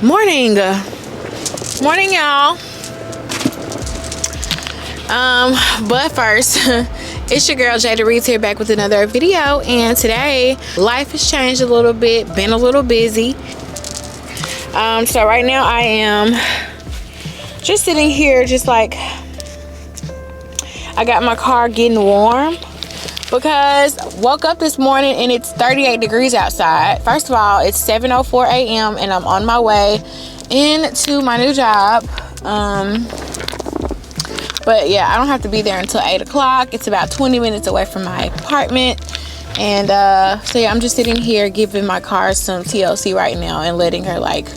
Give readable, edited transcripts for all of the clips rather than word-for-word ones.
Morning, y'all. But first, it's your girl Jada Reeds here, back with another video. And today, life has changed a little bit, been a little busy. So right now I am just sitting here, just like, I got my car getting warm because woke up this morning and it's 38 degrees outside. First of all, it's 7:04 a.m. and I'm on my way into my new job. But yeah, I don't have to be there until 8 o'clock. It's about 20 minutes away from my apartment. And so yeah, I'm just sitting here giving my car some TLC right now and letting her like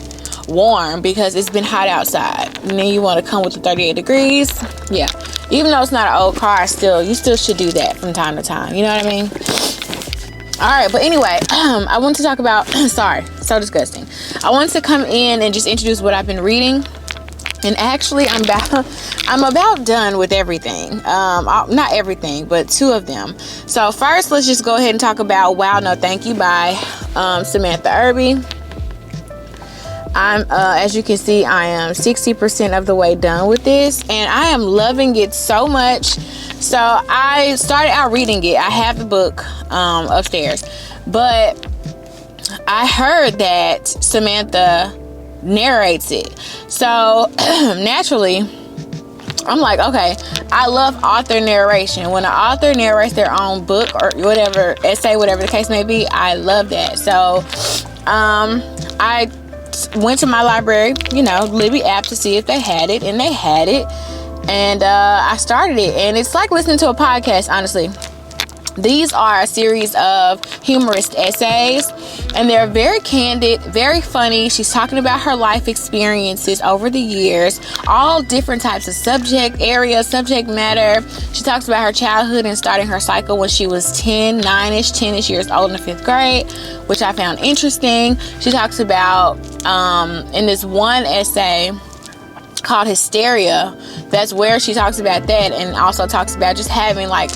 warm because it's been hot outside. And then you want to come with the 38 degrees. Yeah. Even though it's not an old car, you still should do that from time to time. You know what I mean? All right, but anyway, I want to talk about, sorry, so disgusting. I wanted to come in and just introduce what I've been reading. And actually, I'm about done with everything. Not everything, but two of them. So first, let's just go ahead and talk about Wow, No Thank You by Samantha Irby. As you can see, I am 60% of the way done with this, and I am loving it so much. So I started out reading it. I have the book upstairs, but I heard that Samantha narrates it. So naturally, I'm like, okay, I love author narration. When an author narrates their own book or whatever, essay, whatever the case may be, I love that. So I went to my library, Libby app, to see if they had it, and they had it. And I started it, and it's like listening to a podcast, honestly. These are a series of humorous essays, and they're very candid, very funny. She's talking about her life experiences over the years, all different types of subject matter. She talks about her childhood and starting her cycle when she was 10-ish years old in the 5th grade, which I found interesting. She talks about, in this one essay called Hysteria, that's where she talks about that, and also talks about just having like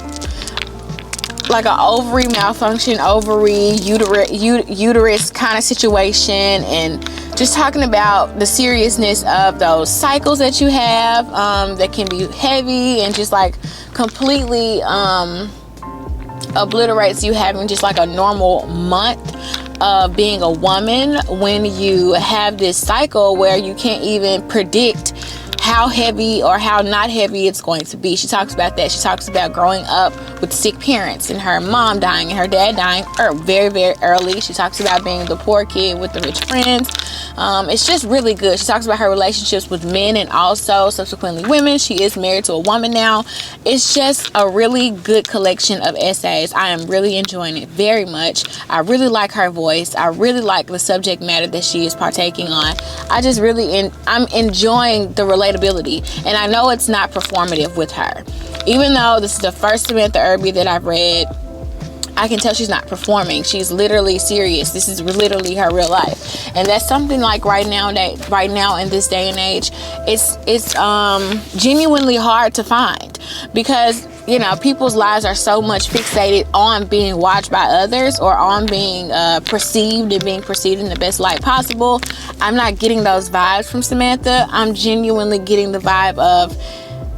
an ovary malfunction, uterus kind of situation, and just talking about the seriousness of those cycles that you have that can be heavy and just like completely obliterates you having just like a normal month of being a woman when you have this cycle where you can't even predict how heavy or how not heavy it's going to be. She talks about that. She talks about growing up with sick parents and her mom dying and her dad dying very, very early. She talks about being the poor kid with the rich friends. It's just really good. She talks about her relationships with men and also subsequently women. She is married to a woman now. It's just a really good collection of essays. I am really enjoying it very much. I really like her voice. I really like the subject matter that she is partaking on. I'm enjoying the relatability. And I know it's not performative with her. Even though this is the first Samantha Irby that I've read, I can tell she's not performing. She's literally serious. This is literally her real life. And that's something like right now in this day and age, it's genuinely hard to find, because people's lives are so much fixated on being watched by others or on being perceived and being perceived in the best light possible. I'm not getting those vibes from Samantha. I'm genuinely getting the vibe of,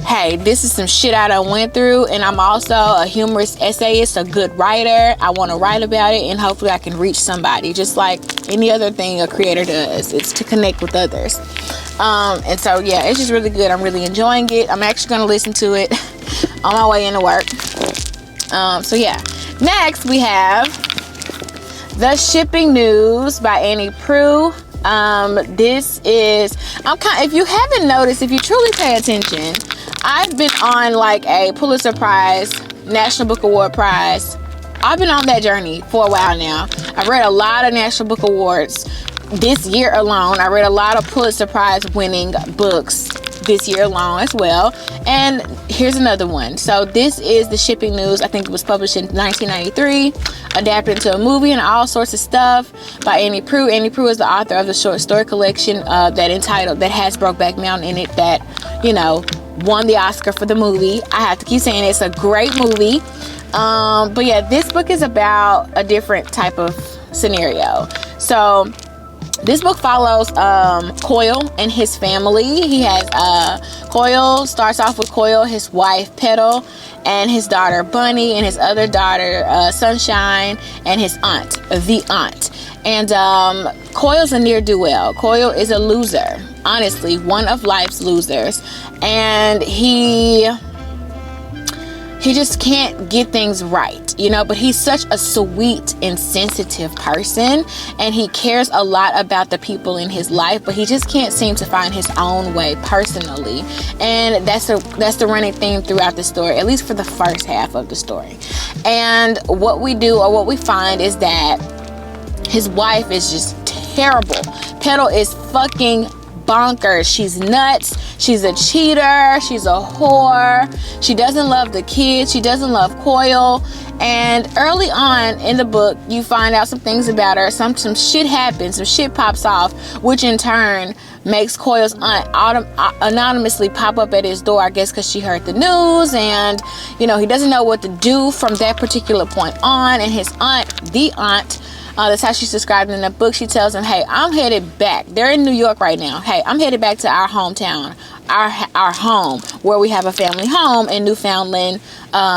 hey, this is some shit I done went through, and I'm also a humorous essayist, a good writer. I want to write about it, and hopefully I can reach somebody, just like any other thing a creator does. It's to connect with others. And so yeah, it's just really good. I'm really enjoying it. I'm actually going to listen to it on my way into work. So yeah, next we have The Shipping News by Proulx. This is, if you haven't noticed, if you truly pay attention, I've been on like a Pulitzer Prize, National Book Award Prize. I've been on that journey for a while now. I've read a lot of National Book Awards this year alone. I read a lot of Pulitzer Prize winning books this year alone as well. And here's another one. So this is The Shipping News. I think it was published in 1993, adapted into a movie and all sorts of stuff by Proulx. Proulx is the author of the short story collection that has Brokeback Mountain in it, that won the Oscar for the movie. I have to keep saying it's a great movie. But yeah, this book is about a different type of scenario. So This book follows Coyle and his family. He has Coyle, starts off with Coyle, his wife Petal, and his daughter Bunny, and his other daughter Sunshine, and his aunt, the aunt. And Coyle's a ne'er-do-well. Coyle is a loser, honestly, one of life's losers, and he just can't get things right, you know, but he's such a sweet and sensitive person, and he cares a lot about the people in his life, but he just can't seem to find his own way personally. And that's the running theme throughout the story, at least for the first half of the story. And what we do, or what we find, is that his wife is just terrible. Petal is fucking bonkers. She's nuts. She's a cheater. She's a whore. She doesn't love the kids. She doesn't love Coyle. And early on in the book, you find out some things about her. Some shit happens. Some shit pops off, which in turn makes Coyle's aunt anonymously pop up at his door, I guess because she heard the news, and you know, he doesn't know what to do from that particular point on. And his aunt, the aunt, that's how she's described in the book, she tells him, hey, I'm headed back. They're in New York right now. Hey, I'm headed back to our hometown, our home, where we have a family home in Newfoundland,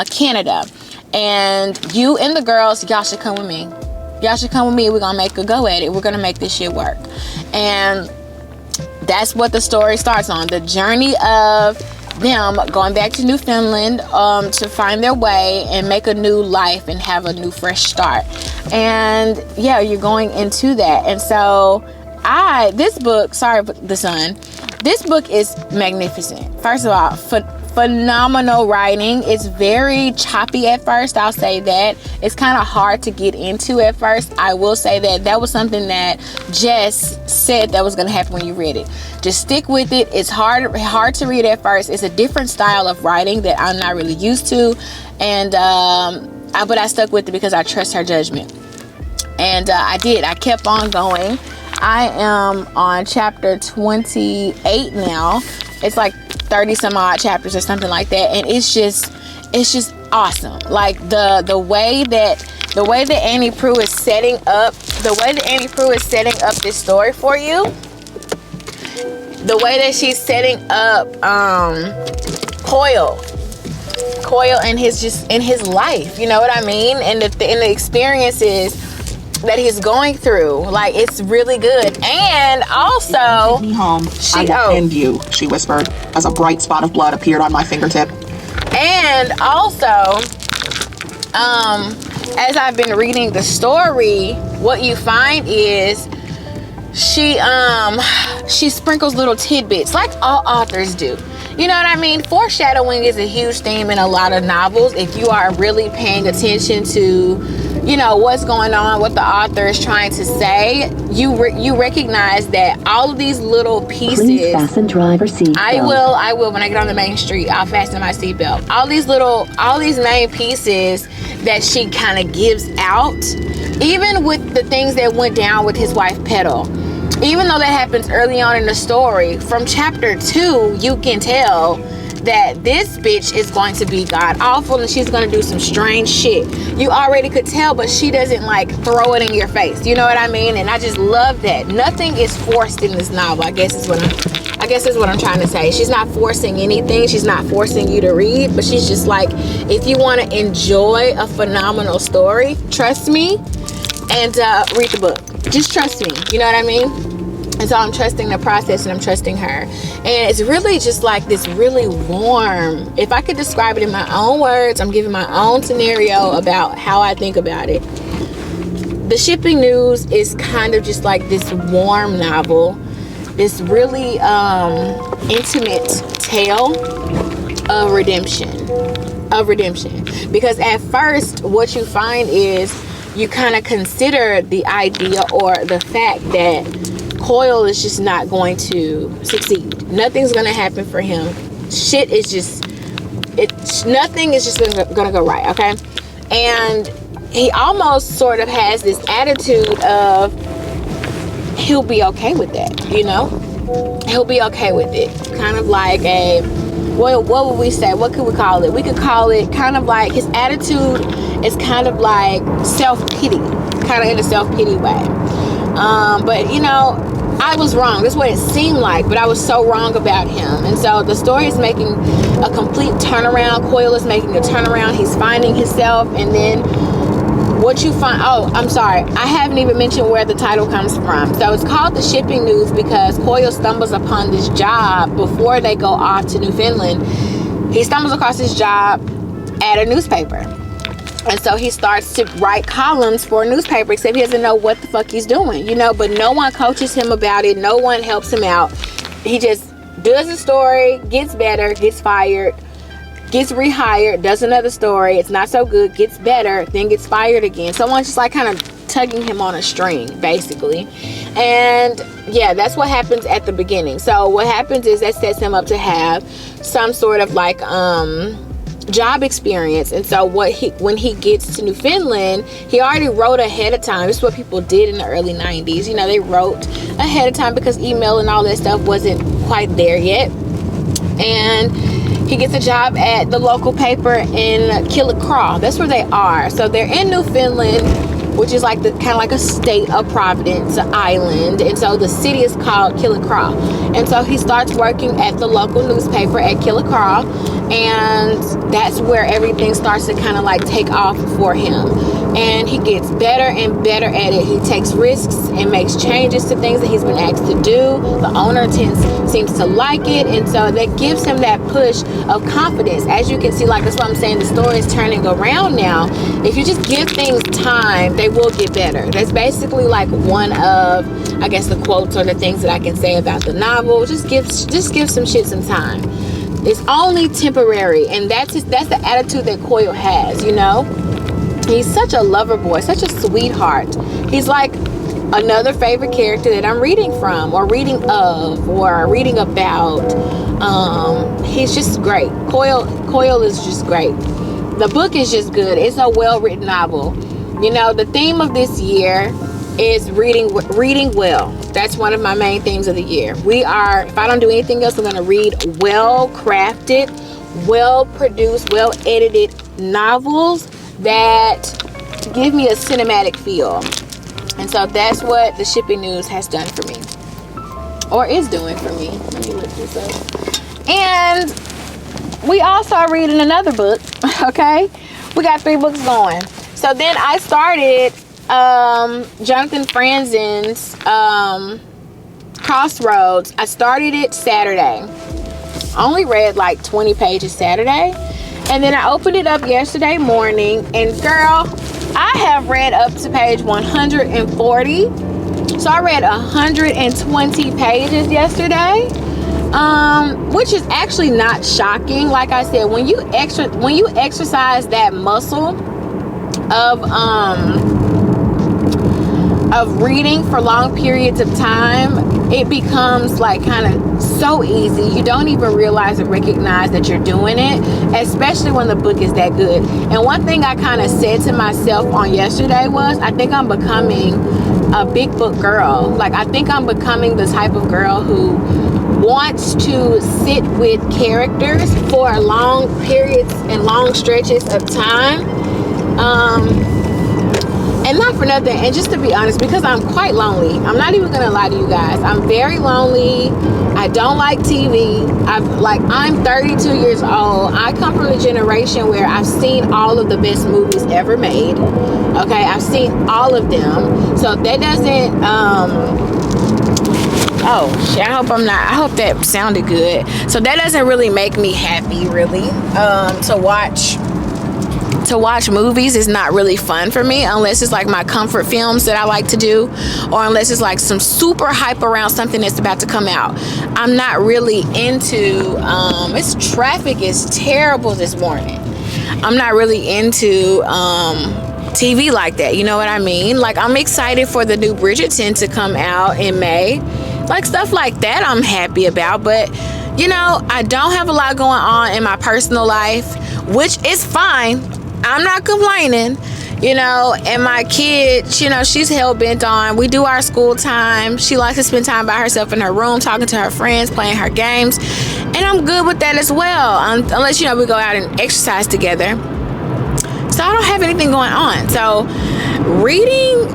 Canada. And you and the girls, y'all should come with me. Y'all should come with me. We're going to make a go at it. We're going to make this shit work. And that's what the story starts on. The journey of them going back to Newfoundland to find their way and make a new life and have a new fresh start. And yeah, you're going into that. And so this book is magnificent. First of all, phenomenal writing. It's very choppy at first, I'll say that. It's kind of hard to get into at first. I will say that was something that Jess said that was going to happen when you read it. Just stick with it. It's hard to read at first. It's a different style of writing that I'm not really used to, and but I stuck with it because I trust her judgment. And I kept on going. I am on chapter 28 now. It's like 30 some odd chapters or something like that, and it's just awesome. Like the way that Annie Proulx is setting up this story for you, the way that she's setting up Coyle and his life, you know what I mean, and the experiences that he's going through. Like, it's really good. And also, take me home, I will end you, she whispered, as a bright spot of blood appeared on my fingertip. And also, as I've been reading the story, what you find is she sprinkles little tidbits like all authors do. You know what I mean? Foreshadowing is a huge theme in a lot of novels. If you are really paying attention to, you know, what's going on, what the author is trying to say, you recognize that all of these little pieces. Please fasten driver's seat belt. I will when I get on the main street. I'll fasten my seatbelt. All these main pieces that she kind of gives out, even with the things that went down with his wife Petal. Even though that happens early on in the story, from chapter 2, you can tell that this bitch is going to be god awful and she's going to do some strange shit. You already could tell, but she doesn't like throw it in your face. You know what I mean? And I just love that. Nothing is forced in this novel. I guess is what I'm trying to say. She's not forcing anything. She's not forcing you to read, but she's just like, if you want to enjoy a phenomenal story, trust me and read the book. Just trust me. You know what I mean? And so I'm trusting the process and I'm trusting her. And it's really just like this really warm, if I could describe it in my own words, I'm giving my own scenario about how I think about it. The Shipping News is kind of just like this warm novel, this really intimate tale of redemption. Because at first, what you find is you kind of consider the idea or the fact that Coyle is just not going to succeed. Nothing's going to happen for him. Nothing is just going to go right, okay? And he almost sort of has this attitude of he'll be okay with that, you know? He'll be okay with it. Kind of like what would we say? What could we call it? We could call it kind of like, his attitude is kind of like self-pity, kind of in a self-pity way. But you know, I was wrong. That's what it seemed like, but I was so wrong about him. And so the story is making a complete turnaround. Coyle is making a turnaround. He's finding himself, and then what you find, oh, I'm sorry, I haven't even mentioned where the title comes from. So it's called The Shipping News because Coyle stumbles upon this job before they go off to Newfoundland. He stumbles across this job at a newspaper. And so he starts to write columns for a newspaper, except he doesn't know what the fuck he's doing, you know, but no one coaches him about it. No one helps him out. He just does the story, gets better, gets fired, gets rehired, does another story, it's not so good, gets better, then gets fired again. Someone's just like kind of tugging him on a string, basically. And yeah, that's what happens at the beginning. So what happens is that sets him up to have some sort of like job experience. And so when he gets to Newfoundland, he already wrote ahead of time. This is what people did in the early 90s. You know, they wrote ahead of time because email and all that stuff wasn't quite there yet. And he gets a job at the local paper in Killicraw. That's where they are. So they're in Newfoundland, which is like the kind of like a state of Providence, an island. And so the city is called Killicraw. And so he starts working at the local newspaper at Killicraw, and that's where everything starts to kind of like take off for him. And he gets better and better at it. He takes risks and makes changes to things that he's been asked to do. The owner seems to like it, and so that gives him that push of confidence. As you can see, like that's what I'm saying, the story is turning around now. If you just give things time, they will get better. That's basically like one of, I guess, the quotes or the things that I can say about the novel. Just give some shit some time. It's only temporary, and that's the attitude that Coyle has, you know. He's such a lover boy, such a sweetheart. He's like another favorite character that I'm reading from or reading of or reading about. He's just great. Coyle is just great. The book is just good. It's a well-written novel. You know, the theme of this year is reading well. That's one of my main themes of the year. If I don't do anything else, I'm going to read well-crafted, well-produced, well-edited novels that give me a cinematic feel. And so that's what The Shipping News has done for me, or is doing for me. Let me look this up. And we also are reading another book. Okay, we got 3 books going. So then I started Jonathan Franzen's Crossroads. I started it Saturday. I only read like 20 pages Saturday. And then I opened it up yesterday morning, and girl, I have read up to page 140. So I read 120 pages yesterday, which is actually not shocking. Like I said, when you exercise that muscle of reading for long periods of time, it becomes like kind of so easy. You don't even realize or recognize that you're doing it, especially when the book is that good. And one thing I kind of said to myself on yesterday was, I think I'm becoming a big book girl. Like, I think I'm becoming the type of girl who wants to sit with characters for long periods and long stretches of time. And not for nothing, and just to be honest, because I'm quite lonely. I'm not even gonna lie to you guys. I'm very lonely. I don't like TV. I'm 32 years old. I come from a generation where I've seen all of the best movies ever made. Okay, I've seen all of them. So that doesn't oh shit, I hope that sounded good. So that doesn't really make me happy, really. To watch movies is not really fun for me, unless it's like my comfort films that I like to do, or unless it's like some super hype around something that's about to come out. I'm not really into this traffic is terrible this morning. I'm not really into TV like that, you know what I mean? Like, I'm excited for the new Bridgerton to come out in May. Like, stuff like that I'm happy about, but you know, I don't have a lot going on in my personal life, which is fine. I'm not complaining, you know. And my kid, you know, she's hell-bent on, we do our school time. She likes to spend time by herself in her room, talking to her friends, playing her games. And I'm good with that as well, unless, you know, we go out and exercise together. So I don't have anything going on. So reading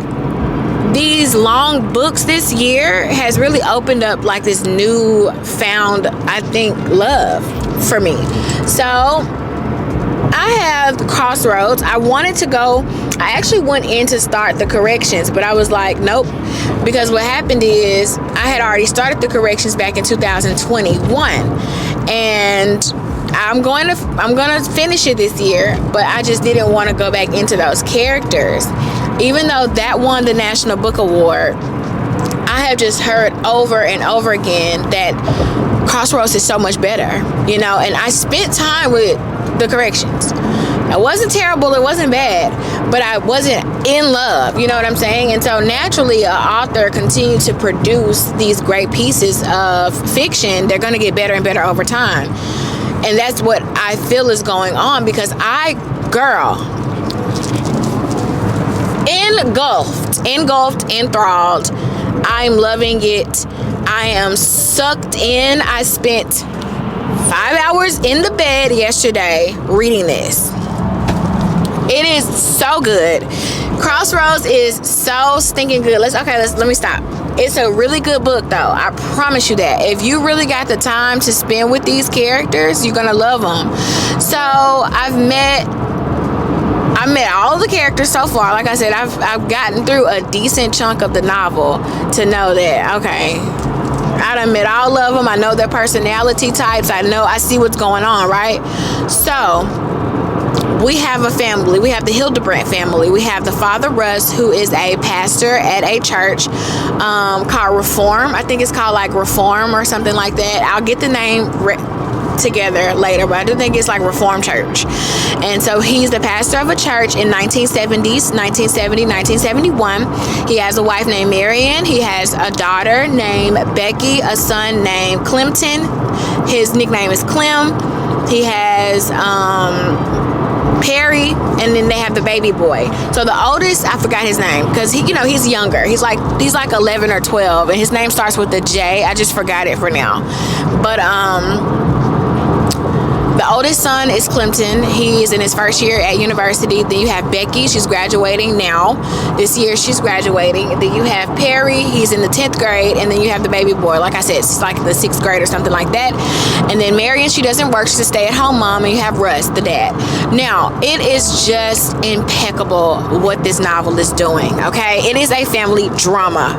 these long books this year has really opened up like this new found, I think, love for me. So I have Crossroads. I wanted to go, I actually went in to start the corrections, but I was like, nope, because what happened is I had already started the corrections back in 2021, and I'm going to finish it this year, but I just didn't want to go back into those characters. Even though that won the National Book Award, I have just heard over and over again that Crossroads is so much better, you know, and I spent time with the corrections. It wasn't terrible, it wasn't bad, but I wasn't in love, you know what I'm saying? And so naturally, an author continued to produce these great pieces of fiction. They're going to get better and better over time. And that's what I feel is going on, because engulfed, enthralled. I'm loving it. I am sucked in. I spent 5 hours in the bed yesterday reading this. It is so good. Crossroads is so stinking good. Let me stop. It's a really good book, though. I promise you that. If you really got the time to spend with these characters, you're gonna love them. So I met all the characters so far. Like I said, I've gotten through a decent chunk of the novel to know that, okay, I done met all of them. I know their personality types. I see what's going on, right? So we have a family. We have the Hildebrandt family. We have the father, Russ, who is a pastor at a church called Reform. I think it's called like Reform or something like that. I'll get the name together later, but I do think it's like Reform Church. And so he's the pastor of a church in 1970, 1971. He has a wife named Marion. He has a daughter named Becky, a son named Clemton. His nickname is Clem. He has Perry, and then they have the baby boy. So the oldest, I forgot his name, because he's younger. He's like 11 or 12, and his name starts with a J. I just forgot it for now. But the oldest son is Clemton. He's in his first year at university. Then you have Becky. She's graduating now. This year she's graduating. And then you have Perry. He's in the 10th grade. And then you have the baby boy. Like I said, it's like the 6th grade or something like that. And then Marion, she doesn't work. She's a stay-at-home mom. And you have Russ, the dad. Now, it is just impeccable what this novel is doing, okay? It is a family drama.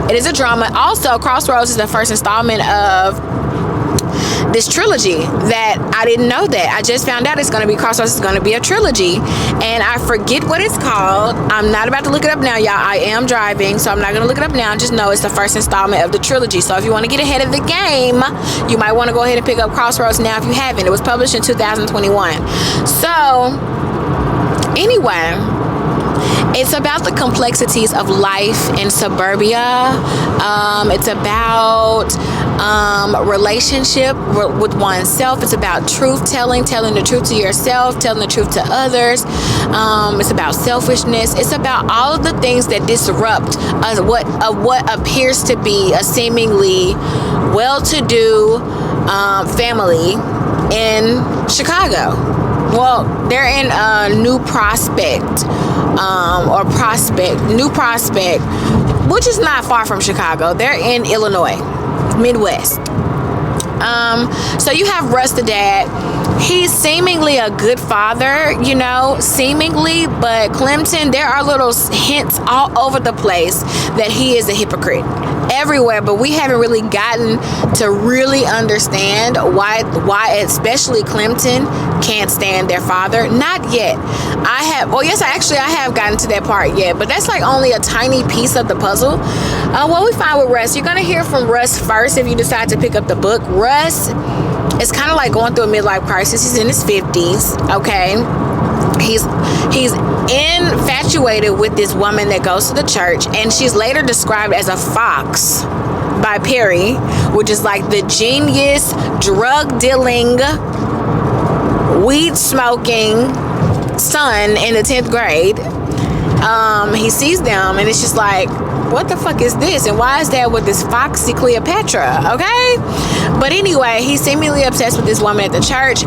It is a drama. Also, Crossroads is the first installment of this trilogy that I didn't know that. I just found out it's going to be Crossroads. It's going to be a trilogy, and I forget what it's called. I'm not about to look it up now, y'all. I am driving, so I'm not going to look it up now. Just know it's the first installment of the trilogy. So if you want to get ahead of the game, you might want to go ahead and pick up Crossroads now if you haven't. It was published in 2021. So anyway, it's about the complexities of life in suburbia. It's about relationship with oneself. It's about truth telling the truth to yourself, telling the truth to others. It's about selfishness. It's about all of the things that disrupt what appears to be a seemingly well-to-do family in Chicago. Well, they're in New Prospect, which is not far from Chicago. They're in Illinois, Midwest. So you have Russ, the dad. He's seemingly a good father, seemingly, but Clemton, there are little hints all over the place that he is a hypocrite everywhere, but we haven't really gotten to really understand why especially Clemton can't stand their father. Not yet. I have gotten to that part yet, but that's like only a tiny piece of the puzzle. What we find with Russ, you're going to hear from Russ first if you decide to pick up the book. Russ is kind of like going through a midlife crisis. He's in his 50s, okay? He's infatuated with this woman that goes to the church, and she's later described as a fox by Perry, which is like the genius, drug dealing, weed smoking son in the 10th grade. He sees them, and it's just like, what the fuck is this? And why is that with this foxy Cleopatra? Okay? But anyway, he's seemingly obsessed with this woman at the church.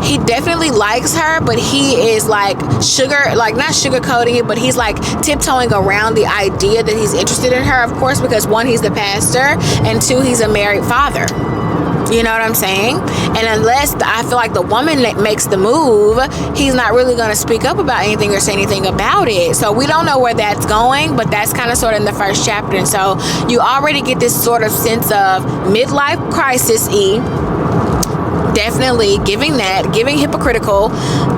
He definitely likes her, but he is like not sugarcoating it, but he's like tiptoeing around the idea that he's interested in her, of course, because one, he's the pastor, and two, he's a married father. You know what I'm saying? And unless I feel like the woman that makes the move, he's not really going to speak up about anything or say anything about it. So we don't know where that's going, but that's kind of sort of in the first chapter. And so you already get this sort of sense of midlife crisis-y. Definitely giving hypocritical,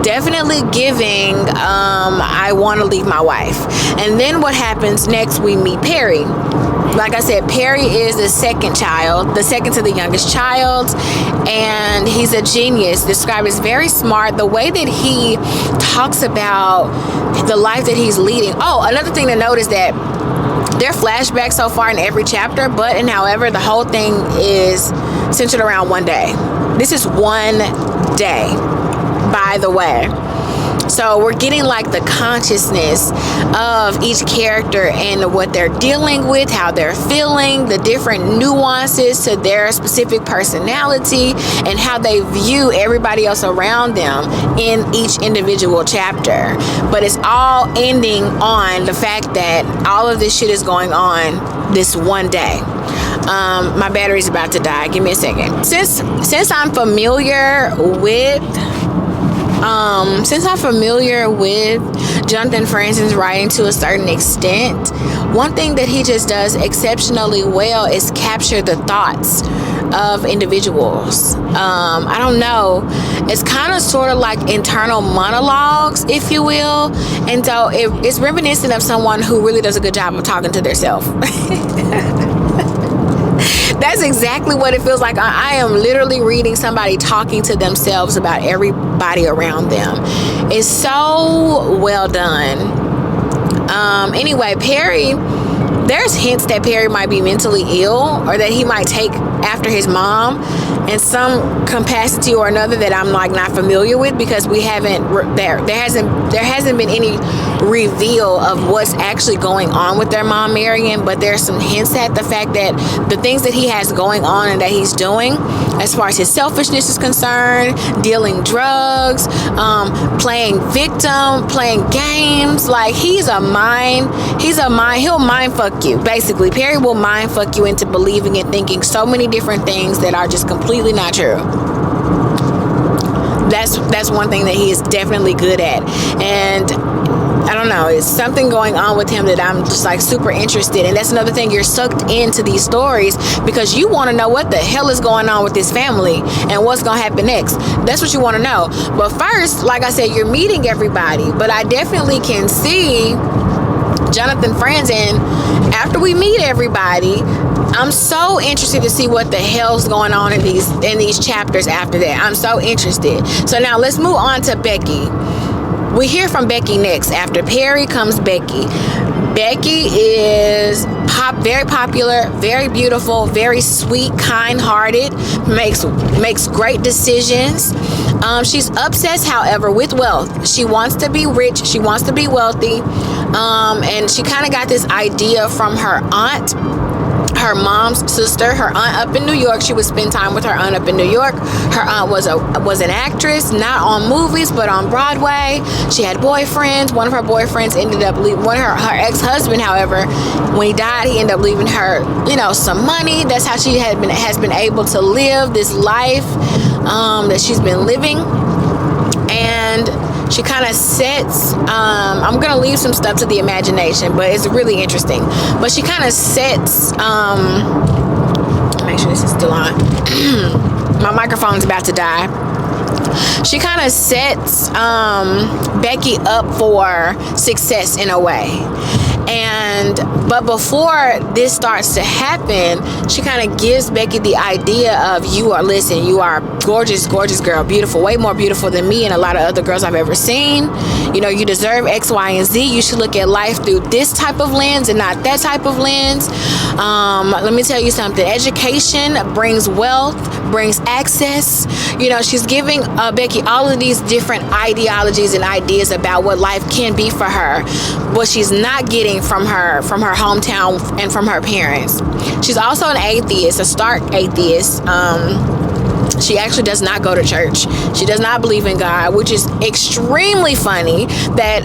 definitely giving I want to leave my wife. And then what happens next? We meet Perry. Like I said, Perry is the second to the youngest child, and he's a genius, described as very smart. The way that he talks about the life that he's leading. Oh, another thing to note is that there are flashbacks so far in every chapter, however, the whole thing is centered around one day. This is one day, by the way. So we're getting like the consciousness of each character and what they're dealing with, how they're feeling, the different nuances to their specific personality, and how they view everybody else around them in each individual chapter. But it's all ending on the fact that all of this shit is going on this one day. My battery's about to die. Give me a second. Since I'm familiar with Jonathan Franzen's writing to a certain extent, one thing that he just does exceptionally well is capture the thoughts of individuals. I don't know. It's kind of sort of like internal monologues, if you will. And so it's reminiscent of someone who really does a good job of talking to themselves. That's exactly what it feels like. I am literally reading somebody talking to themselves about everybody around them. It's so well done. Anyway, Perry, there's hints that Perry might be mentally ill, or that he might take after his mom in some capacity or another that I'm like not familiar with, because we haven't there hasn't been any reveal of what's actually going on with their mom Marion, but there's some hints at the fact that the things that he has going on and that he's doing as far as his selfishness is concerned, dealing drugs, playing victim, playing games, like he'll mind fuck you. Basically, Perry will mind fuck you into believing and thinking so many different things that are just completely not true. That's one thing that he is definitely good at. And I don't know, it's something going on with him that I'm just like super interested in. That's another thing, you're sucked into these stories because you want to know what the hell is going on with this family and what's going to happen next. That's what you want to know. But first, like I said, you're meeting everybody. But I definitely can see Jonathan Franzen, after we meet everybody, I'm so interested to see what the hell's going on in these chapters after that. I'm so interested. So now let's move on to Becky. We hear from Becky next. After Perry comes Becky. Becky is very popular, very beautiful, very sweet, kind-hearted, makes great decisions. She's obsessed, however, with wealth. She wants to be rich. She wants to be wealthy. And she kind of got this idea from her aunt, her mom's sister, her aunt up in New York. She would spend time with her aunt up in New York. Her aunt was an actress, not on movies, but on Broadway. She had boyfriends. One of her boyfriends ended up leaving. Her ex-husband, however, when he died, he ended up leaving her, some money. That's how she has been able to live this life that she's been living. And she kind of sets, I'm going to leave some stuff to the imagination, but it's really interesting. But she kind of sets, make sure this is still on. My microphone's about to die. She kind of sets Becky up for success in a way. But before this starts to happen, she kind of gives Becky the idea of you are gorgeous, gorgeous girl, beautiful, way more beautiful than me and a lot of other girls I've ever seen. You know, you deserve X, Y, and Z. You should look at life through this type of lens and not that type of lens. Let me tell you something. Education brings wealth, brings access. You know, she's giving Becky all of these different ideologies and ideas about what life can be for her, what she's not getting from her hometown and from her parents. She's also an atheist, a stark atheist. She actually does not go to church. She does not believe in God, which is extremely funny that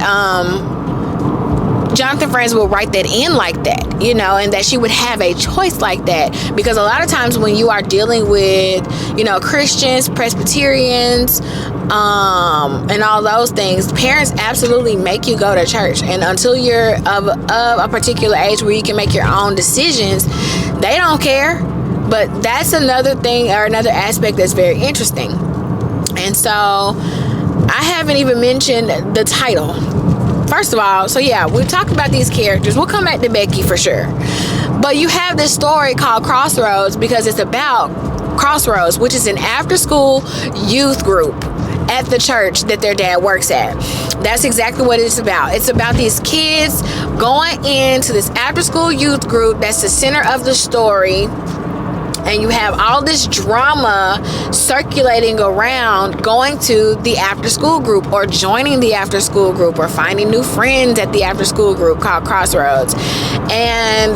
Jonathan Franzen will write that in like that, you know, and that she would have a choice like that. Because a lot of times when you are dealing with, you know, Christians, Presbyterians, and all those things, parents absolutely make you go to church. And until you're of a particular age where you can make your own decisions, they don't care. But that's another thing or another aspect that's very interesting. And so I haven't even mentioned the title. First of all, so yeah, we've talked about these characters. We'll come back to Becky for sure. But you have this story called Crossroads because it's about Crossroads, which is an after-school youth group at the church that their dad works at. That's exactly what it's about. It's about these kids going into this after-school youth group. That's the center of the story. And you have all this drama circulating around going to the after school group or joining the after school group or finding new friends at the after school group called Crossroads. And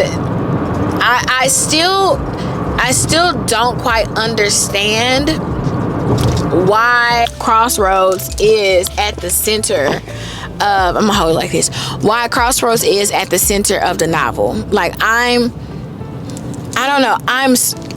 I still don't quite understand why Crossroads is at the center of, I'm gonna hold it like this, why Crossroads is at the center of the novel. Like, I don't know.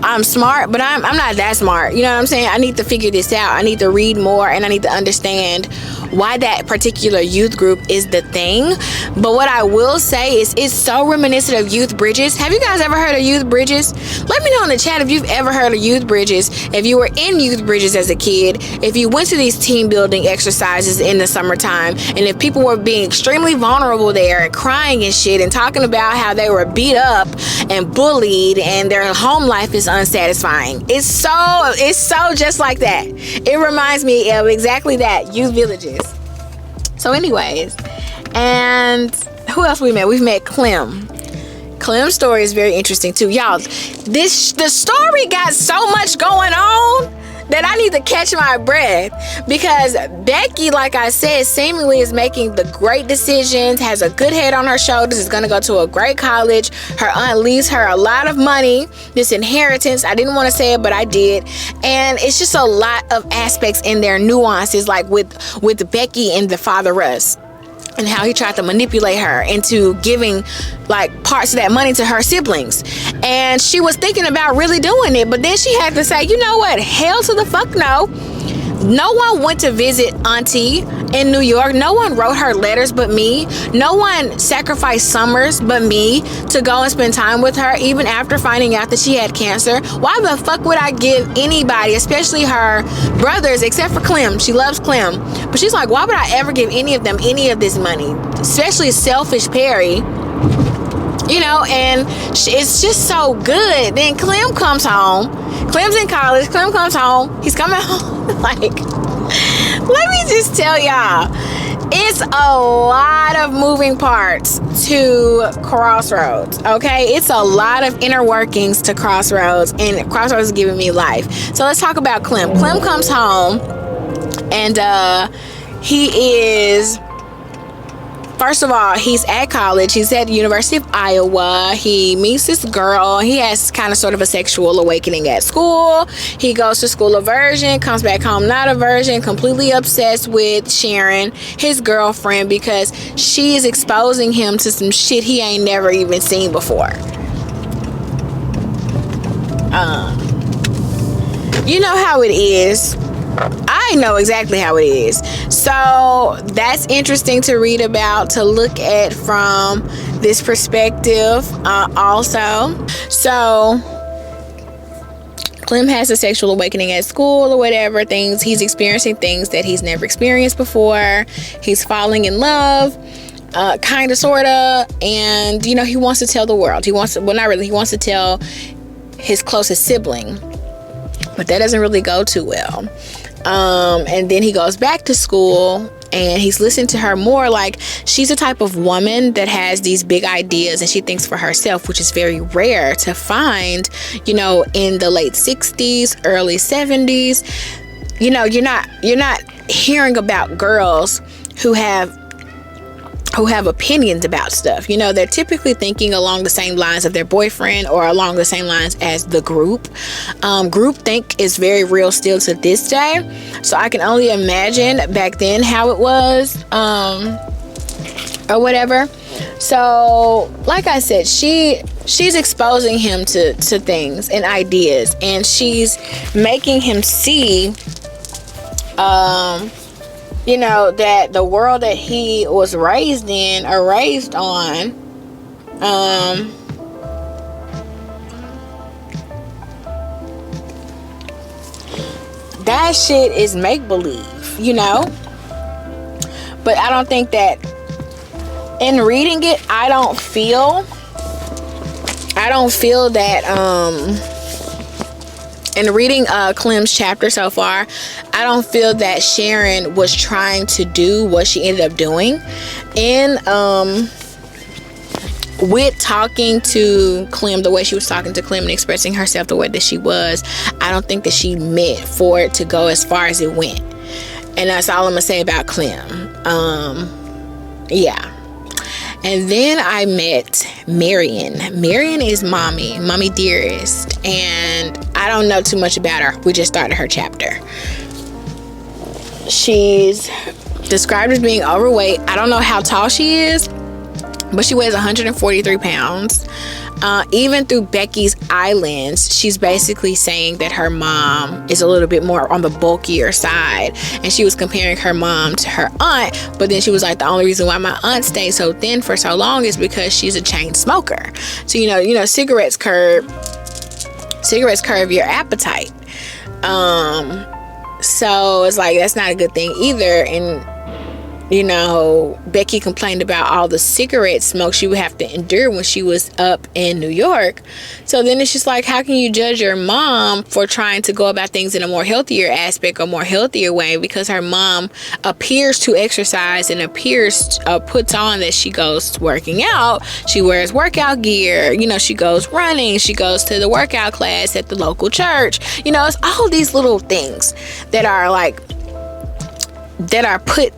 I'm smart, but I'm not that smart. You know what I'm saying? I need to figure this out. I need to read more, and I need to understand why that particular youth group is the thing. But what I will say is it's so reminiscent of Youth Bridges. Have you guys ever heard of Youth Bridges? Let me know in the chat if you've ever heard of Youth Bridges, if you were in Youth Bridges as a kid, if you went to these team building exercises in the summertime, and if people were being extremely vulnerable there and crying and shit and talking about how they were beat up and bullied and their home life is unsatisfying. It's so just like that. It reminds me of exactly that, Youth Villages. So anyways, and who else we met? We've met Clem. Clem's story is very interesting too. Y'all, the story got so much going on that I need to catch my breath, because Becky, like I said, seemingly is making the great decisions, has a good head on her shoulders, is going to go to a great college. Her aunt leaves her a lot of money, this inheritance. I didn't want to say it, but I did. And it's just a lot of aspects in their nuances, like with Becky and the father Russ, and how he tried to manipulate her into giving like parts of that money to her siblings. And she was thinking about really doing it, but then she had to say, you know what, hell to the fuck no. No one went to visit Auntie in New York. No one wrote her letters but me. No one sacrificed summers but me to go and spend time with her, even after finding out that she had cancer. Why the fuck would I give anybody, especially her brothers, except for Clem? She loves Clem. But she's like, why would I ever give any of them any of this money? Especially selfish Perry. You know, and it's just so good. Then Clem comes home. Clem's in college. Clem comes home. He's coming home. Like, let me just tell y'all, it's a lot of moving parts to Crossroads, okay? It's a lot of inner workings to Crossroads, and Crossroads is giving me life. So let's talk about Clem. Clem comes home, and he is... First of all, he's at college. He's at the University of Iowa. He meets this girl. He has kind of sort of a sexual awakening at school. He goes to school a virgin, comes back home not a virgin, completely obsessed with Sharon, his girlfriend, because she is exposing him to some shit he ain't never even seen before. You know how it is. I know exactly how it is. So that's interesting to read about, to look at from this perspective also. So Clem has a sexual awakening at school or whatever. He's experiencing things that he's never experienced before. He's falling in love, kind of, sort of. And, you know, he wants to tell the world. He wants to tell his closest sibling but that doesn't really go too well. And then he goes back to school and he's listening to her more. Like, she's a type of woman that has these big ideas and she thinks for herself, which is very rare to find, you know, in the late 60s, early 70s. You know, you're not hearing about girls who have opinions about stuff. You know, they're typically thinking along the same lines of their boyfriend or along the same lines as the group. Groupthink is very real still to this day. So I can only imagine back then how it was, or whatever. So, like I said, she's exposing him to things and ideas, and she's making him see, you know, that the world that he was raised in or raised on, that shit is make-believe, you know? But I don't think that in reading it, I don't feel that, in reading Clem's chapter so far, I don't feel that Sharon was trying to do what she ended up doing. And with talking to Clem the way she was talking to Clem and expressing herself the way that she was, I don't think that she meant for it to go as far as it went. And that's all I'm gonna say about Clem. Yeah. And then I met Marion. Marion is Mommy Dearest. And I don't know too much about her. We just started her chapter. She's described as being overweight. I don't know how tall she is, but she weighs 143 pounds. Even through Becky's eyelids, she's basically saying that her mom is a little bit more on the bulkier side, and she was comparing her mom to her aunt. But then she was like, the only reason why my aunt stayed so thin for so long is because she's a chain smoker. So you know cigarettes curb your appetite. So it's like, that's not a good thing either. And you know, Becky complained about all the cigarette smoke she would have to endure when she was up in New York. So then it's just like, how can you judge your mom for trying to go about things in a more healthier aspect or more healthier way? Because her mom appears to exercise and puts on that she goes working out. She wears workout gear. You know, she goes running. She goes to the workout class at the local church. You know, it's all these little things that are put.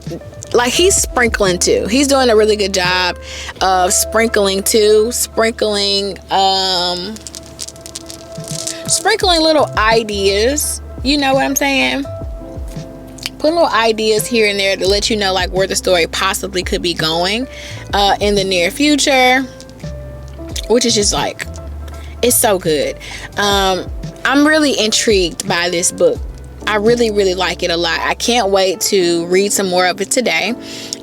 Like, he's sprinkling too. He's doing a really good job of sprinkling little ideas. You know what I'm saying? Putting little ideas here and there to let you know, like, where the story possibly could be going in the near future, which is just like, it's so good. I'm really intrigued by this book. I really, really like it a lot. I can't wait to read some more of it today.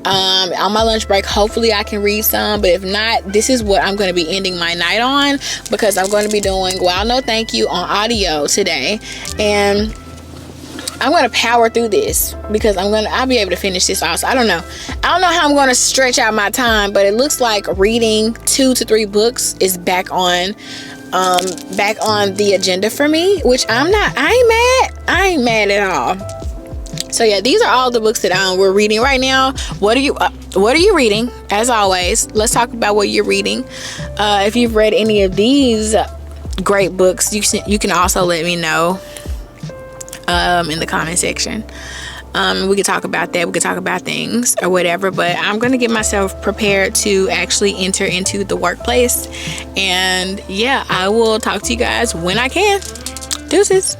On my lunch break, hopefully I can read some. But if not, this is what I'm going to be ending my night on, because I'm going to be doing Wild No Thank You on audio today. And I'm going to power through this because I'll be able to finish this also. I don't know how I'm going to stretch out my time, but it looks like reading 2 to 3 books is back on the agenda for me, which I ain't mad at all. So yeah, these are all the books that we're reading right now. What are you reading? As always, let's talk about what you're reading. If you've read any of these great books, you can also let me know in the comment section. We could talk about that. We could talk about things or whatever. But I'm going to get myself prepared to actually enter into the workplace. And yeah, I will talk to you guys when I can. Deuces.